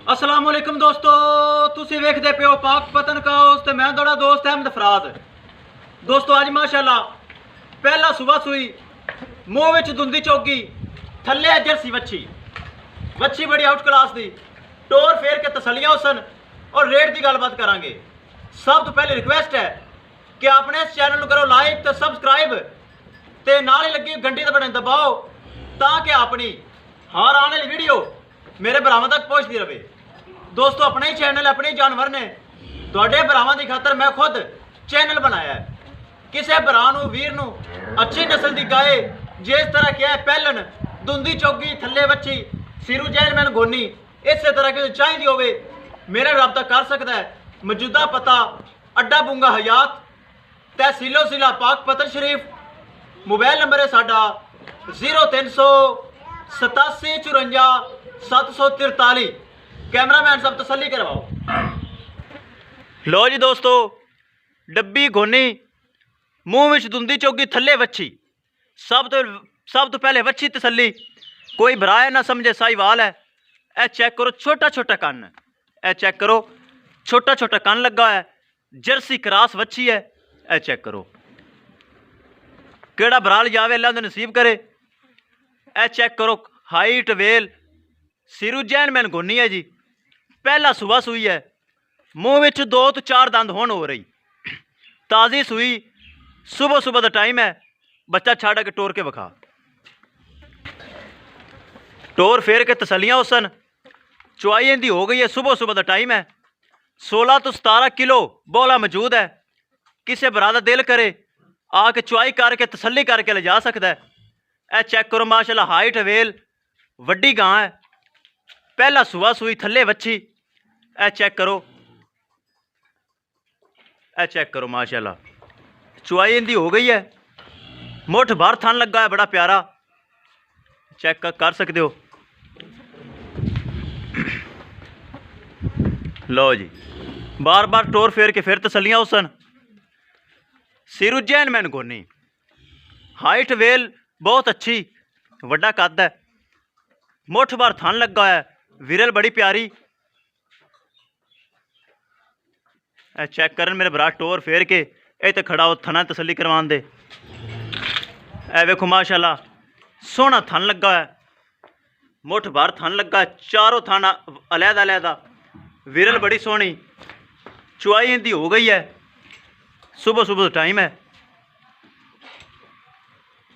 अस्सलाम वालेकुम दोस्तों, तुसी वेखदे पे हो पाक पतन काउस ते मैं थोड़ा दोस्त अहमद फराज। दोस्तों अज माशाल्लाह पहला सुबह सुई मुंह विच धुंदी चौकी थल्ले जर्सी वच्छी वच्छी बड़ी आउट क्लास दी टोर फेर के तसलियां हुसन और रेट की गलबात करांगे। सब तो पहले रिक्वेस्ट है कि अपने इस चैनल करो लाइक तो सबसक्राइब ते नाल ही लगी घंटी ते बटन दबाओ ताकि अपनी हर आने वाली वीडियो मेरे भरावां तक पहुंचती रहे। दोस्तों अपना ही चैनल अपने ही जानवर ने तुहाडे भरावां की खातर मैं खुद चैनल बनाया है। किसी भरा वीर नू अच्छी नस्ल की गाय जिस तरह क्या है पहलन धुंदी चौकी थल्ले वच्छी सिरू जैन मैन गोनी इस तरह की चाहिए होवे मेरा रबता कर सकता है। मौजूदा पता अड्डा बुंगा हयात तहसीलो जिला पाक पतन शरीफ। मोबाइल नंबर है साडा 0387 54 743। कैमरामैन सब तसल्ली करवाओ। लो जी दोस्तों, डब्बी घोनी मुंह विच धुंदी चौकी थल्ले वच्छी। सब तो पहले वच्छी तसल्ली कोई भरा है ना समझे साहिवाल है। ए चेक करो छोटा छोटा कन, ए चेक करो छोटा छोटा कन लगा है, जर्सी क्रास वच्छी है। ए चेक करो केड़ा भरा जावे अल्लाह दे नसीब करे। ए चेक करो हाइट वेल सिरू जैन मैन गोनी है जी। पहला सुबह सुई है, मुंह विच 2 तो 4 दंद होन हो रही, ताज़ी सुई, सुबह सुबह का टाइम है। बच्चा छाड़ के टोर के विखा, टोर फेर के तसलियां हुसन। चुआई इनकी हो गई है, सुबह सुबह का टाइम है। 16 तो 17 किलो बोला मौजूद है। किसी भरा का दिल करे आके चुआई करके तसली करके ले जा सकता है। ए चेक करो माशाल्लाह हाइट वेल वड्डी गां है। पहला सुबह सुई थल्ले वच्छी। ए चेक करो, ए चेक करो माशाल्लाह चुआई इनकी हो गई है। मुठ भर थन लगा है बड़ा प्यारा, चेक कर सकते हो। लो जी बार बार टोर फेर के फिर तसलियां हुसन। सिरू जैन मैन गोनी, हाइट वेल बहुत अच्छी, वड्डा कद है, मुठ भर थन लगा है, विरल बड़ी प्यारी। चेक करन मेरे भरा टोर फेर के ए तो खड़ा हो थना तसली करवान दे। ए वेखो माशाल्लाह सोहना थन लगा है, मुठ भर थन लगा, चारों थन अलहदा अलहदा, विरल बड़ी सोहनी। चुआई इनकी हो गई है, सुबह सुबह टाइम है।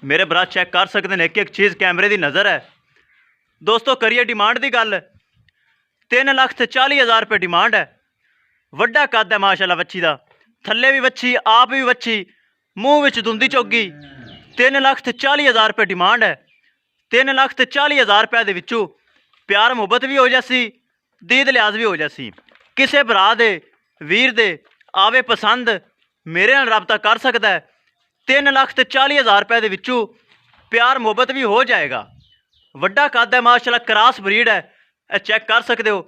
मेरे भरा चेक कर सकते हैं, एक एक चीज़ कैमरे की नज़र है। दोस्तों करिए डिमांड की गल, 3,40,000 रुपये डिमांड है। वड्डा कद है माशाल्लाह वच्छी का, थल्ले भी वच्छी आप भी वच्छी, मुँह विच धुंदी चौगी। 3,40,000 रुपये डिमांड है। 3,40,000 रुपये दे विचों प्यार मुहब्बत भी हो जासी, दीद लिहाज भी हो जासी। किसी भरा दे वीर दे आवे पसंद मेरे नाल रबता कर सकता है। 3,40,000 रुपये दे विचों प्यार मुहब्बत भी हो जाएगा। वड्डा कद है माशाल्लाह, क्रास ब्रीड है। ए चेक कर सकते हो,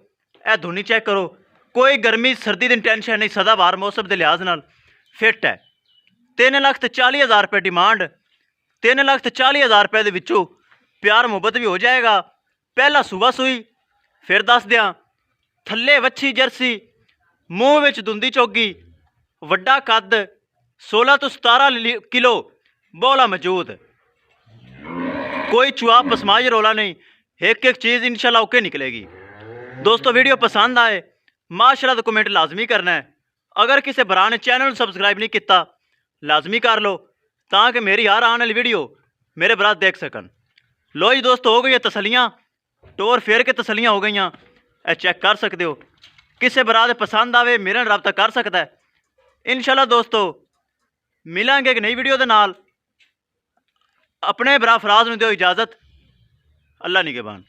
ए धुनी चेक करो, कोई गर्मी सर्दी की टेंशन नहीं, सदाबहार मौसम के लिहाज नाल फिट है। 3,40,000 रुपये डिमांड। 3,40,000 रुपये दे विचों प्यार मुहब्बत भी हो जाएगा। पहला सुबह सुई फिर दस दियाँ, थल्ले वच्छी जर्सी, मुँह विच धुंदी चौगी, वड्डा कद, 16 तो 17 किलो बोला मौजूद। कोई चुआ पसमाज रोला नहीं, एक एक चीज़ इंशाल्लाह ओके निकलेगी। दोस्तों वीडियो पसंद आए माशाल्लाह तो कमेंट लाजमी करना है। अगर किसी भरा ने चैनल सब्सक्राइब नहीं किया लाजमी कर लो ताकि मेरी हर आने वाली वीडियो मेरे भरा देख सकन। लो जी दोस्तों हो गई है तसलियाँ, टोर फेर के तसलियाँ हो गई। चेक कर सकते हो, किसी भरा दे पसंद आवे मेरे नाल रब्ता कर सकता है। इंशाल्लाह दोस्तों मिलांगे एक नई वीडियो दे नाल। अपने भरा फराज नूं दिओ इजाज़त, अल्लाह निगहबान।